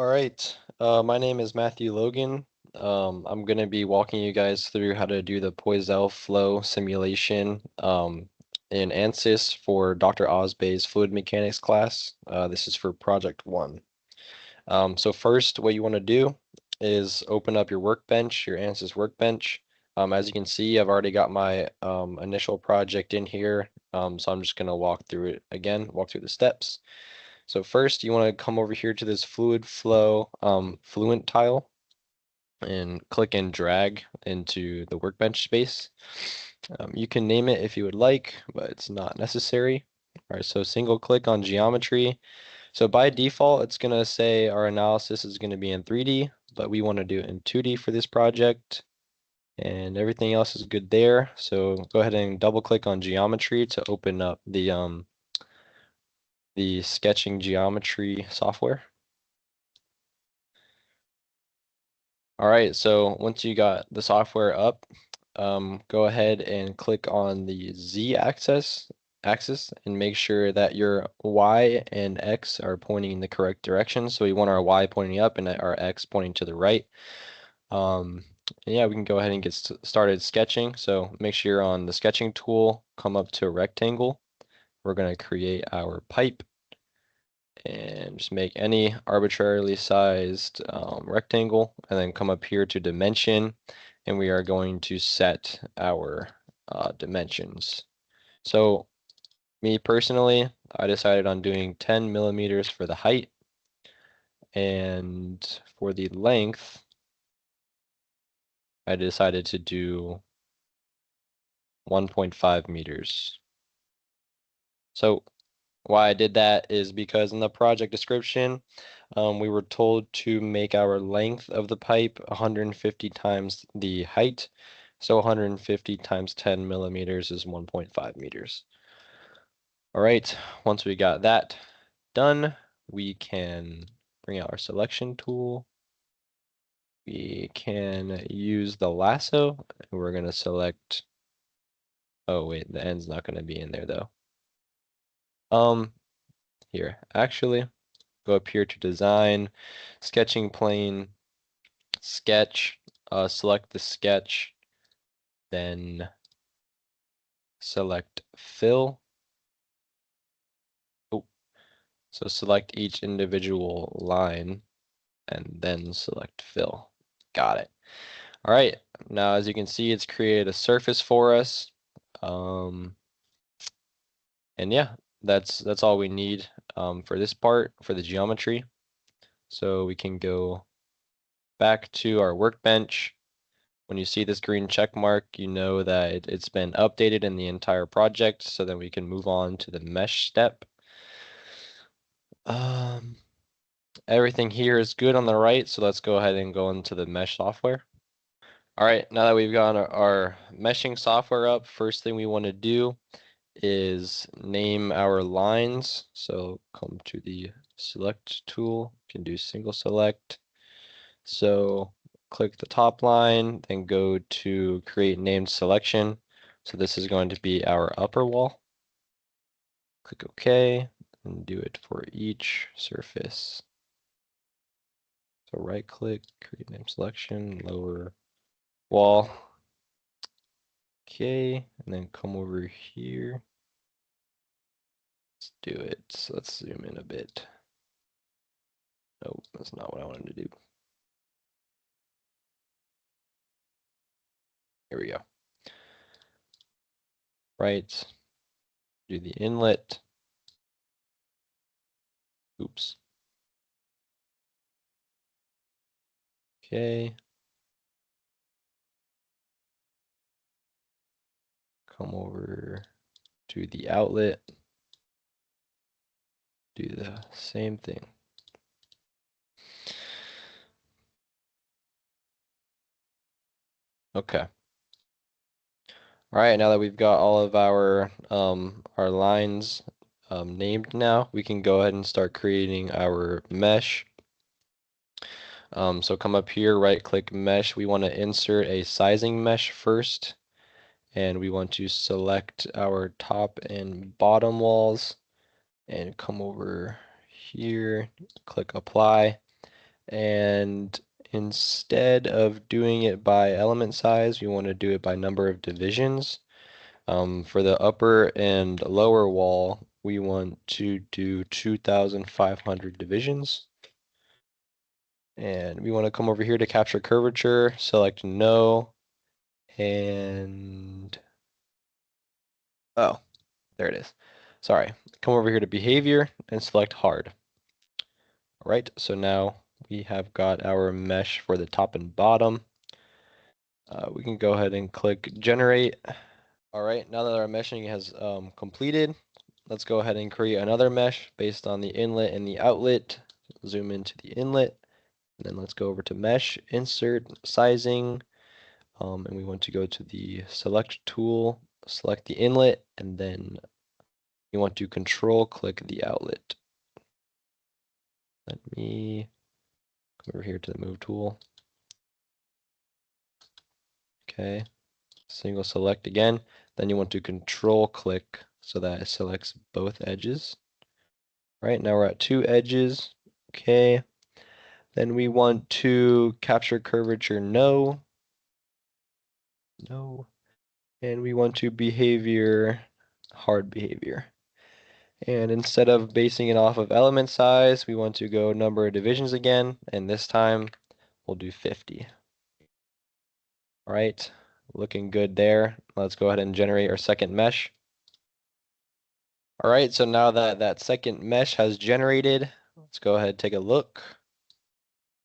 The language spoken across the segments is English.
All right, my name is Matthew Logan. I'm going to be walking you guys through how to do the Poiseuille flow simulation in ANSYS for Dr. Ozbay's fluid mechanics class. This is for project 1. So first, what you want to do is open up your workbench, your ANSYS workbench. As you can see, I've already got my initial project in here, so I'm just going to walk through it again, walk through the steps. So first, you want to come over here to this fluid flow fluent tile and click and drag into the workbench space. You can name it if you would like, but it's not necessary. All right, so single click on geometry. So by default, it's going to say our analysis is going to be in 3D, but we want to do it in 2D for this project. And everything else is good there. So go ahead and double click on geometry to open up the sketching geometry software. All right, so once you got the software up, go ahead and click on the Z axis and make sure that your Y and X are pointing in the correct direction. So we want our Y pointing up and our X pointing to the right. Yeah, we can go ahead and get started sketching. So make sure you're on the sketching tool, come up to a rectangle. We're going to create our pipe and just make any arbitrarily sized rectangle and then come up here to dimension, and we are going to set our dimensions. So me personally, I decided on doing 10 millimeters for the height, and for the length I decided to do 1.5 meters. So why I did that is because in the project description, we were told to make our length of the pipe 150 times the height. So 150 times 10 millimeters is 1.5 meters. All right, once we got that done, we can bring out our selection tool. We can use the lasso. We're going to select, oh wait, the end's not going to be in there though. Here, actually, go up here to design, sketching plane, sketch, select the sketch, then select fill. Oh, so select each individual line and then select fill. Got it. All right, now as you can see, it's created a surface for us. And yeah, that's all we need for this part, for the geometry. So we can go back to our workbench. When you see this green check mark, you know that it's been updated in the entire project, so then we can move on to the mesh step. Everything here is good on the right, so let's go ahead and go into the mesh software. All right, now that we've got our meshing software up, first thing we want to do is name our lines. So come to the select tool, you can do single select. So click the top line, then go to create named selection. So this is going to be our upper wall. Click OK and do it for each surface. So right click, create name selection, lower wall. Okay, and then come over here. Let's do it. So let's zoom in a bit. Nope, that's not what I wanted to do. Here we go. Right, do the inlet. Oops. Okay. Come over to the outlet. Do the same thing. Okay. All right, now that we've got all of our lines named now, we can go ahead and start creating our mesh. So come up here, right click mesh. We want to insert a sizing mesh first, and we want to select our top and bottom walls and come over here, click apply. And instead of doing it by element size, we want to do it by number of divisions. For the upper and lower wall, we want to do 2,500 divisions. And we want to come over here to capture curvature, select no, and oh, there it is. Sorry. Come over here to behavior and select hard. All right, so now we have got our mesh for the top and bottom. We can go ahead and click generate. All right, now that our meshing has completed, let's go ahead and create another mesh based on the inlet and the outlet. Zoom into the inlet, and then let's go over to mesh, insert, sizing, and we want to go to the select tool, select the inlet, and then you want to control click the outlet. Let me go over here to the move tool. Okay, single select again. Then you want to control click so that it selects both edges. Right, now we're at two edges. Okay, then we want to capture curvature no. No. And we want to behavior hard behavior. And instead of basing it off of element size, we want to go number of divisions again, and this time we'll do 50. All right, looking good there. Let's go ahead and generate our second mesh. All right, so now that that second mesh has generated, let's go ahead and take a look.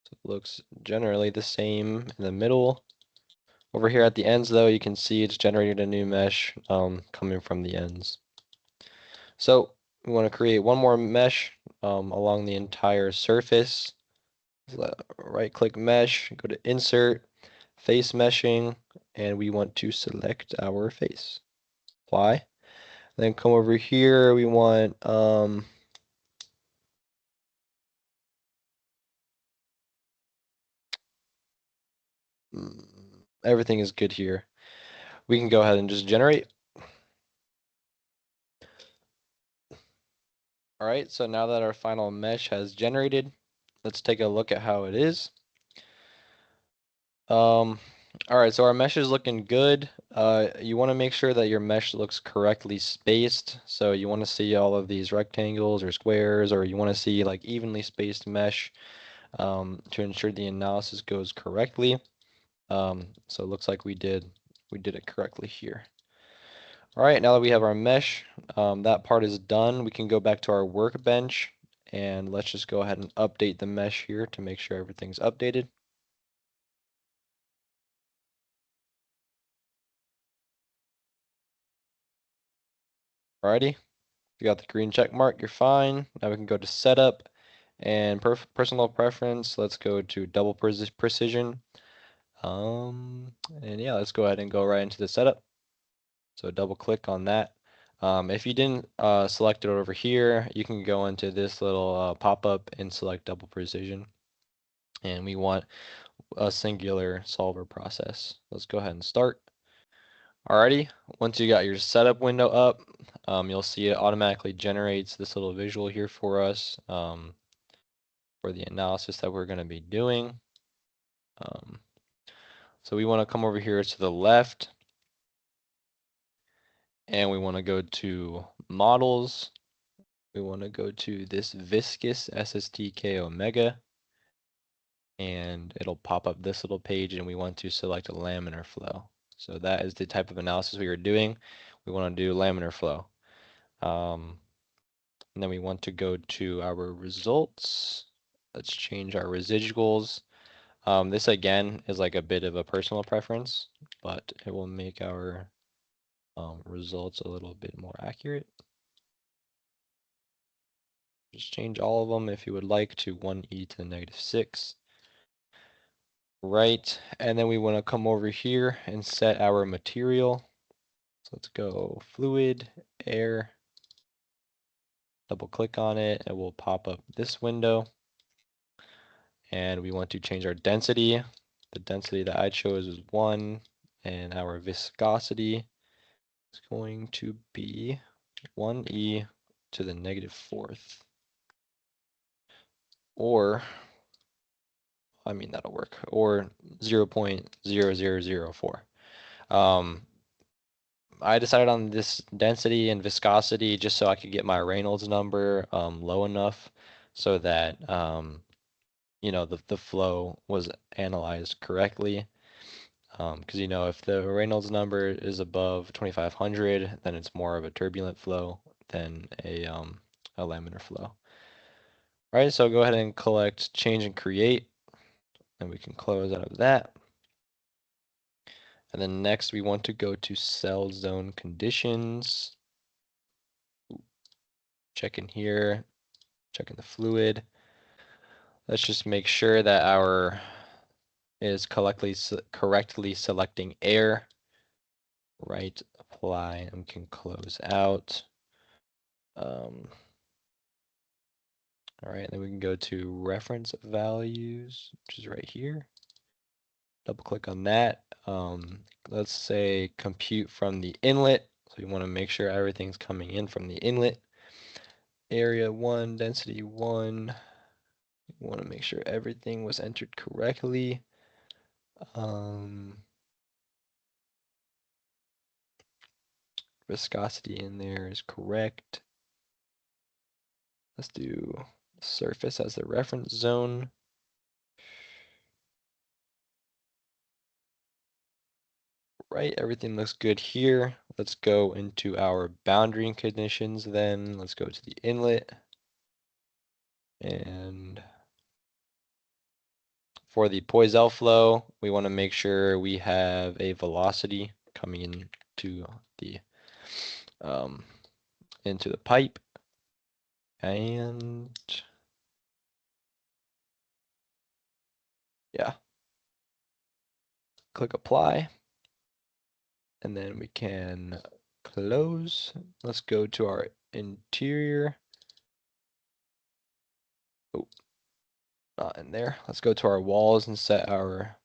So it looks generally the same in the middle. Over here at the ends, though, you can see it's generated a new mesh coming from the ends. So we want to create one more mesh along the entire surface. Right-click mesh, go to insert, face meshing, and we want to select our face. Apply. Then come over here, we want everything is good here. We can go ahead and just generate. All right, so now that our final mesh has generated, let's take a look at how it is. All right, so our mesh is looking good. You want to make sure that your mesh looks correctly spaced. So you want to see all of these rectangles or squares, or you want to see like evenly spaced mesh to ensure the analysis goes correctly. So it looks like we did it correctly here. All right, now that we have our mesh, that part is done. We can go back to our workbench and let's just go ahead and update the mesh here to make sure everything's updated. Alrighty, you got the green check mark, you're fine. Now we can go to setup and personal preference. Let's go to double precision. And yeah, let's go ahead and go right into the setup. So double click on that. If you didn't select it over here, you can go into this little pop-up and select double precision. And we want a singular solver process. Let's go ahead and start. Alrighty, once you got your setup window up, you'll see it automatically generates this little visual here for us for the analysis that we're going to be doing. So we want to come over here to the left and we want to go to models. We want to go to this viscous SSTK omega and it'll pop up this little page and we want to select a laminar flow. So that is the type of analysis we are doing. We want to do laminar flow. And then we want to go to our results. Let's change our residuals. This again is like a bit of a personal preference, but it will make our results a little bit more accurate. Just change all of them if you would like to 1e to the -6. Right, and then we want to come over here and set our material. So let's go fluid, air, double click on it, it will pop up this window. And we want to change our density. The density that I chose is 1, and our viscosity is going to be 1e to the -4th. Or I mean, that'll work, or 0.0004. I decided on this density and viscosity just so I could get my Reynolds number low enough so that the flow was analyzed correctly. Because if the Reynolds number is above 2500, then it's more of a turbulent flow than a laminar flow. All right, so go ahead and collect change and create, and we can close out of that. And then next we want to go to cell zone conditions. Check in here, check in the fluid. Let's just make sure that our is correctly selecting air. Right, apply, and we can close out. All right, then we can go to reference values, which is right here. Double click on that. Let's say compute from the inlet. So you want to make sure everything's coming in from the inlet. Area 1, density 1. You want to make sure everything was entered correctly. Viscosity in there is correct. Let's do surface as the reference zone. Right, everything looks good here. Let's go into our boundary conditions then. Let's go to the inlet. And for the Poiseuille flow, we want to make sure we have a velocity coming into the pipe. And yeah, click apply. And then we can close. Let's go to our interior. Oh, not in there. Let's go to our walls and set our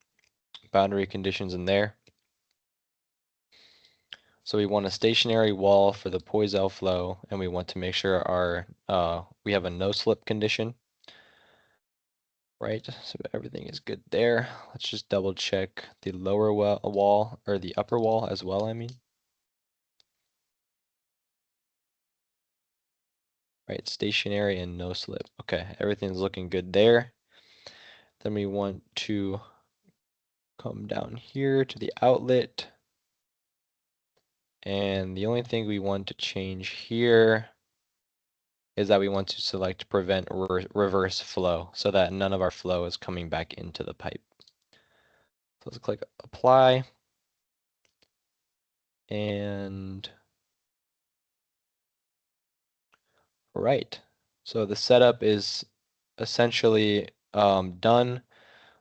boundary conditions in there. So we want a stationary wall for the Poiseuille flow, and we want to make sure we have a no slip condition. Right, so everything is good there. Let's just double check the lower wall, or the upper wall as well, I mean. Right, stationary and no slip. Okay, everything's looking good there. Then we want to come down here to the outlet. And the only thing we want to change here is that we want to select prevent reverse flow so that none of our flow is coming back into the pipe. So let's click apply. And right, so the setup is essentially done.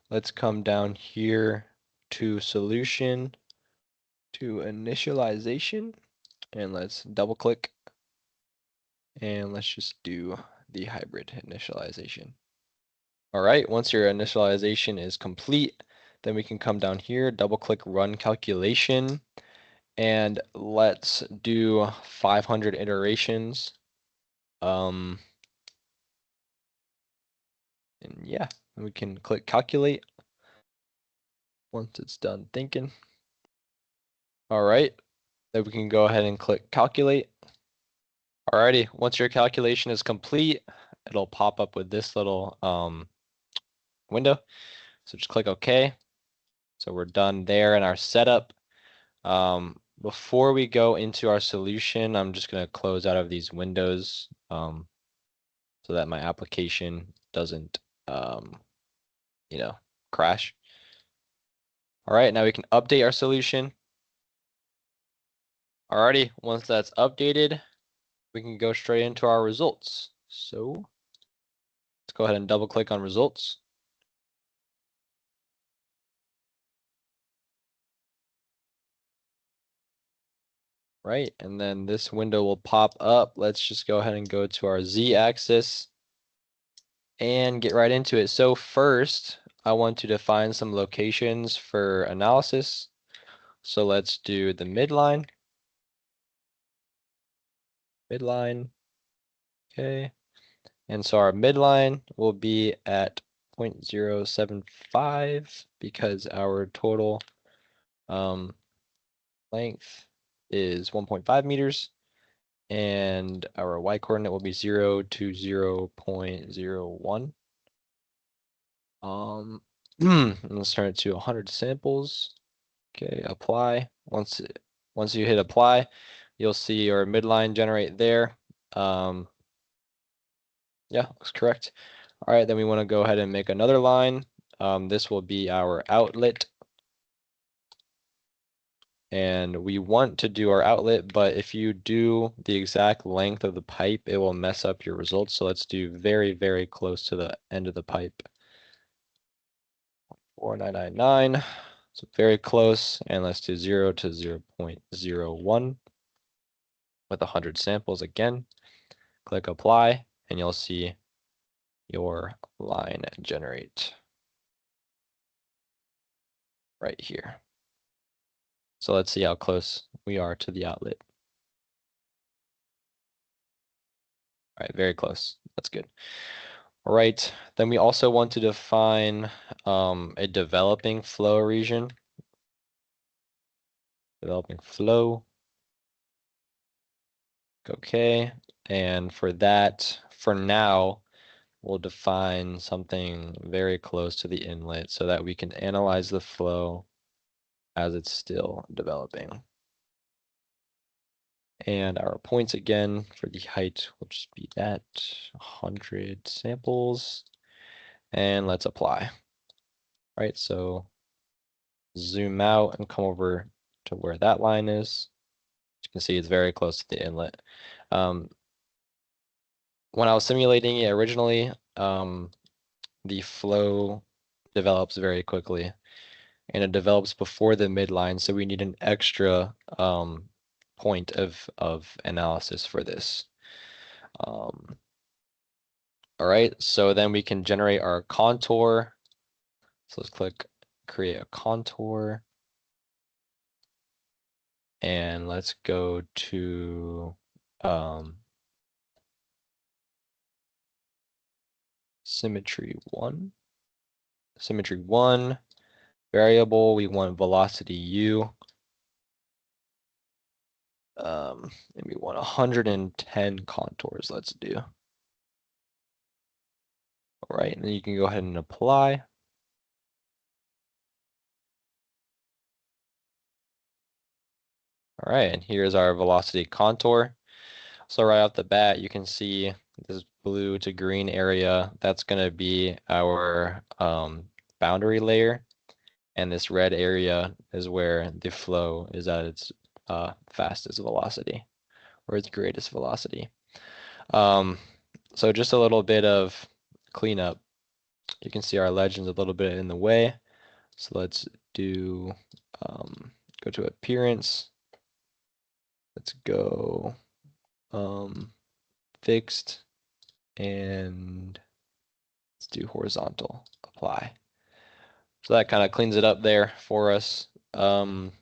Let's come down here to solution, to initialization, and let's double click. And let's just do the hybrid initialization. All right, once your initialization is complete, then we can come down here, double click run calculation, and let's do 500 iterations. And yeah, we can click calculate once it's done thinking. All right, then we can go ahead and click calculate. Alrighty, once your calculation is complete, it'll pop up with this little window. So just click OK. So we're done there in our setup. Before we go into our solution, I'm just going to close out of these windows so that my application doesn't, crash. All right, now we can update our solution. Alrighty, once that's updated, we can go straight into our results. So let's go ahead and double click on results. Right, and then this window will pop up. Let's just go ahead and go to our z-axis and get right into it. So first, I want to define some locations for analysis. So let's do the midline. Midline, okay. And so our midline will be at 0.075 because our total length is 1.5 meters, and our y coordinate will be 0 to 0.01. Let's turn it to 100 samples. Okay, apply. Once you hit apply, you'll see your midline generate there. Yeah, looks correct. All right, then we want to go ahead and make another line. This will be our outlet. And we want to do our outlet, but if you do the exact length of the pipe, it will mess up your results. So let's do very, very close to the end of the pipe. 4999. So very close. And let's do 0 to 0.01 with 100 samples again. Click apply, and you'll see your line generate right here. So let's see how close we are to the outlet. All right, very close. That's good. All right, then we also want to define a developing flow region. Developing flow. Okay, and for that, for now, we'll define something very close to the inlet so that we can analyze the flow as it's still developing. And our points again for the height will just be that 100 samples. And let's apply. All right, so zoom out and come over to where that line is. As you can see, it's very close to the inlet. When I was simulating it originally, the flow develops very quickly, and it develops before the midline, so we need an extra point of analysis for this. All right, so then we can generate our contour. So let's click create a contour. And let's go to symmetry 1. Symmetry 1 variable, we want velocity u. And we want 110 contours. Let's do. All right, and then you can go ahead and apply. All right, and here's our velocity contour. So right off the bat, you can see this blue to green area. That's going to be our boundary layer. And this red area is where the flow is at its fastest velocity, or its greatest velocity. So just a little bit of cleanup. You can see our legend's a little bit in the way. So let's do, go to appearance. Let's go fixed, and let's do horizontal, apply. So that kind of cleans it up there for us. And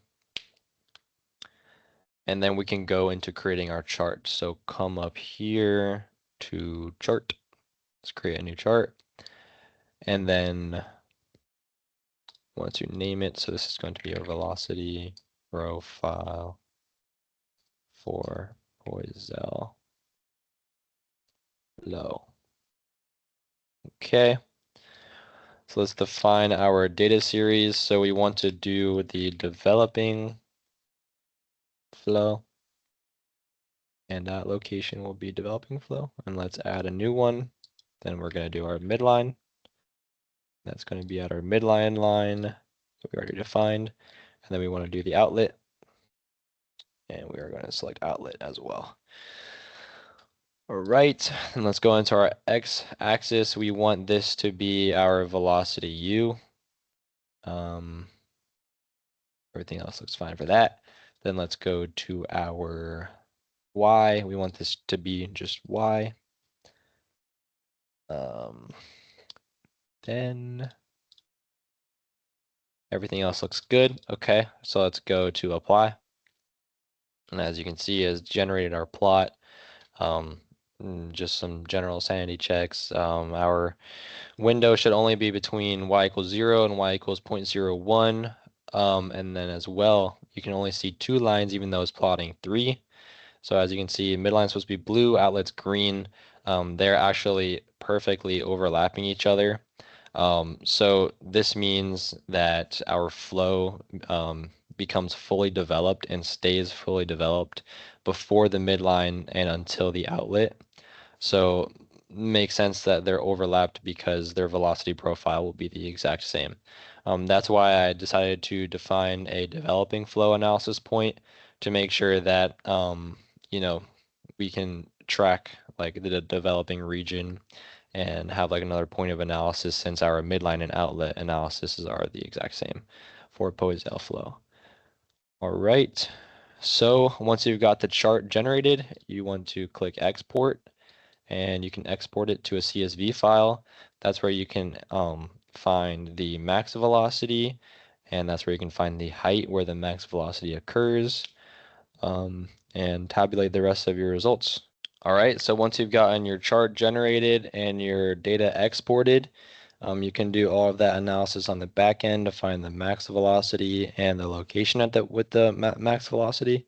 then we can go into creating our chart. So come up here to chart. Let's create a new chart. And then once you name it, so this is going to be a velocity profile for Poiseuille flow. Okay. So let's define our data series. So we want to do the developing flow, and that location will be developing flow. And let's add a new one. Then we're going to do our midline. That's going to be at our midline line that we already defined. And then we want to do the outlet. And we are going to select outlet as well. All right, and let's go into our x-axis. We want this to be our velocity u. Everything else looks fine for that. Then let's go to our y. We want this to be just y. Then everything else looks good. Okay, so let's go to apply. And as you can see, it's generated our plot. just some general sanity checks. Our window should only be between y equals 0 and y equals 0.01. And then as well, you can only see two lines even though it's plotting three. So as you can see, midline is supposed to be blue, outlet's green. They're actually perfectly overlapping each other. So this means that our flow becomes fully developed and stays fully developed before the midline and until the outlet. So makes sense that they're overlapped because their velocity profile will be the exact same. That's why I decided to define a developing flow analysis point to make sure that you know we can track like the developing region and have like another point of analysis since our midline and outlet analysis are the exact same for Poiseuille flow. All right. So once you've got the chart generated, you want to click export and you can export it to a CSV file. That's where you can find the max velocity, and that's where you can find the height where the max velocity occurs, and tabulate the rest of your results. All right, so once you've gotten your chart generated and your data exported, you can do all of that analysis on the back end to find the max velocity and the location at with the max velocity.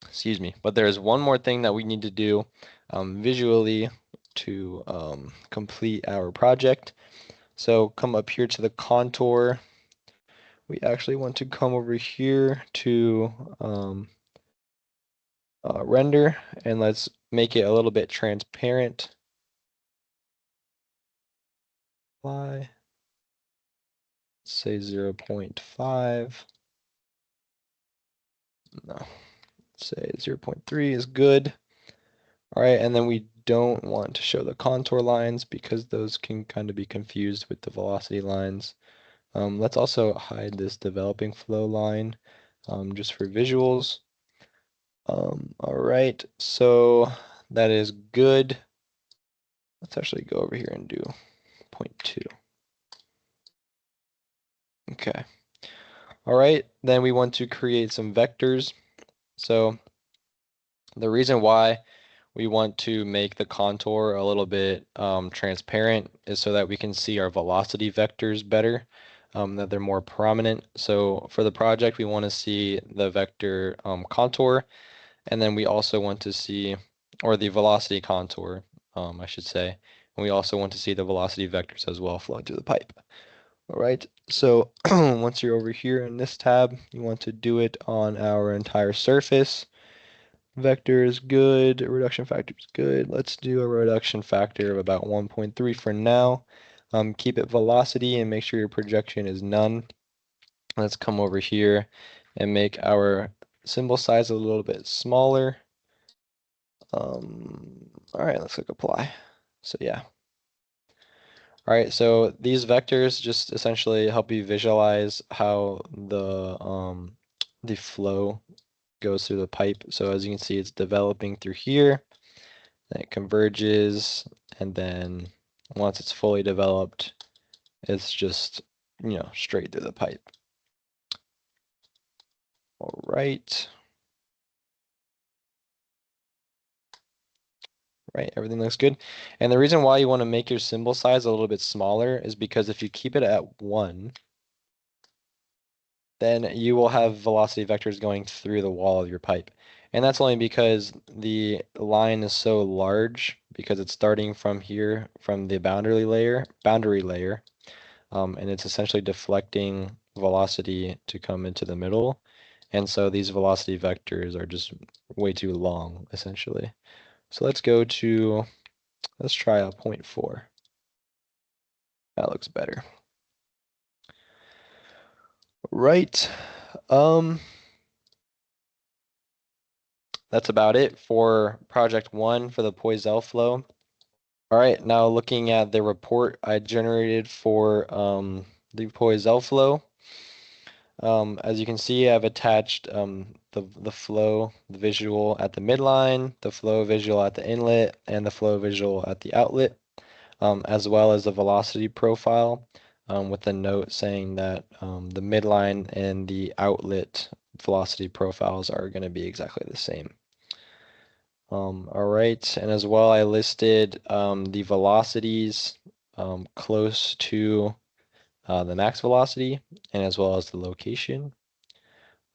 Excuse me. But there's one more thing that we need to do visually to complete our project. So come up here to the contour. We actually want to come over here to render, and let's make it a little bit transparent. Apply. Say 0.5. No, say 0.3 is good. All right, and then we don't want to show the contour lines because those can kind of be confused with the velocity lines. Let's also hide this developing flow line just for visuals. All right, so that is good. Let's actually go over here and do 0.2. Okay. All right, then we want to create some vectors. So the reason why we want to make the contour a little bit transparent is so that we can see our velocity vectors better, that they're more prominent. So for the project, we want to see the vector contour, and then we also want to see, or the velocity contour, I should say. And we also want to see the velocity vectors as well flowing through the pipe. All right, so once you're over here in this tab, you want to do it on our entire surface. Vector is good, reduction factor is good. Let's do a reduction factor of about 1.3 for now. Keep it velocity and make sure your projection is none. Let's come over here and make our symbol size a little bit smaller. All right, let's click apply. So yeah. All right, so these vectors just essentially help you visualize how the flow goes through the pipe. So as you can see, it's developing through here, then it converges, and then once it's fully developed, it's just, straight through the pipe. All right. Right, everything looks good. And the reason why you want to make your symbol size a little bit smaller is because if you keep it at 1, then you will have velocity vectors going through the wall of your pipe. And that's only because the line is so large because it's starting from here, from the boundary layer, and it's essentially deflecting velocity to come into the middle. And so these velocity vectors are just way too long, essentially. So let's try a 0.4. That looks better. Right. That's about it for project 1 for the Poiseuille flow. All right, now looking at the report I generated for the Poiseuille flow. As you can see, I've attached the flow the visual at the midline, the flow visual at the inlet, and the flow visual at the outlet, as well as the velocity profile, with the note saying that the midline and the outlet velocity profiles are going to be exactly the same. All right, and as well I listed the velocities close to the max velocity and as well as the location.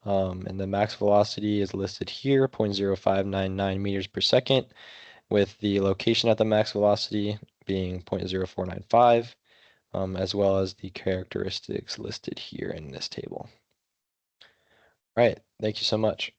And the max velocity is listed here, 0.0599 meters per second, with the location at the max velocity being 0.0495, as well as the characteristics listed here in this table. All right, thank you so much.